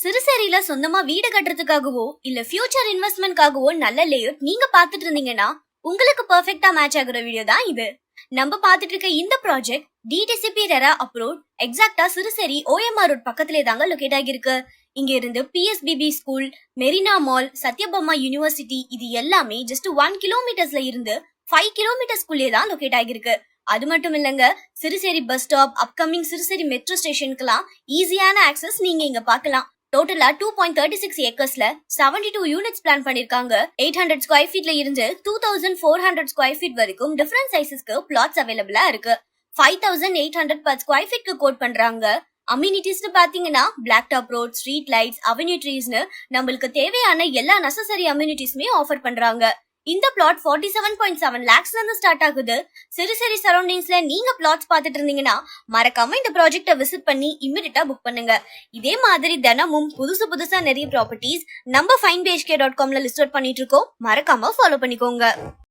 சிறுசேரியில சொந்தமா வீடு கட்டுறதுக்காகவோ இல்ல ஃபியூச்சர் இன்வெஸ்ட்மெண்ட்காகவோ நல்ல லேஅவுட் நீங்க பாத்துட்டு இருந்தீங்கன்னா உங்களுக்கு பெர்ஃபெக்ட்டா மேட்ச் ஆகுற வீடியோ தான் இது. நம்ம பாத்துட்டு இருக்க இந்த ப்ராஜெக்ட் டிடிசிபி ரெரா அப்ரோட் எக்ஸாக்ட்டா சிறுசேரி OMR ரோட் பக்கத்திலே தாங்க லொகேட் ஆகிருக்கு. இங்க இருந்து PSBB school, Marina mall, Sathyabama university இது எல்லாமே ஜஸ்ட் 1 கிலோமீட்டர்ஸ்ல இருந்து 5 கிலோமீட்டர்ஸ்குள்ளே தான் லொகேட் ஆகிருக்கு. அது மட்டும் இல்லங்க, Siruseri bus stop, upcoming Siruseri metro ஸ்டேஷனுக்குலாம் ஈஸியான ஆக்சஸ் நீங்க இங்க பார்க்கலாம். டோட்டலா 2.36 ஏக்கர்ஸ்ல 72 யூனிட்ஸ் பிளான் பண்ணிருக்காங்க. 800 ஸ்கொயர் ஃபீட்ல இருந்து 2400 ஸ்கொயர் ஃபீட் வரைக்கும் டிஃபரண்ட் சைஸஸ்க்கு பிளாட்ஸ் அவைலபிளா இருக்கு. 5800 per ஸ்கொயர் ஃபீட்க்கு கோட் பண்றாங்க. அம்யூனிட்டிஸ்னு பாத்தீங்கன்னா black top road, street lights, avenue ட்ரீஸ்னு நம்மளுக்கு தேவையான எல்லா நெசசரி அம்யூனிட்டிஸுமே ஆஃபர் பண்றாங்க. இந்த பிளாட் 47.7 lakhsல இருந்து ஸ்டார்ட் ஆகுது. சிறுசேரி சரௌண்டிங்ஸ்ல நீங்க பிளாட்ஸ் பாத்துட்டு இருந்தீங்கன்னா மறக்காம இந்த ப்ராஜெக்ட விசிட் பண்ணி இமிடியேட்டா புக் பண்ணுங்க. இதே மாதிரி தினமும் புதுசா நிறைய ப்ராப்பர்ட்டிஸ் நம்ம finebhk.comல லிஸ்ட் அவுட் பண்ணிட்டு இருக்கோம். மறக்காம ஃபாலோ பண்ணிக்கோங்க.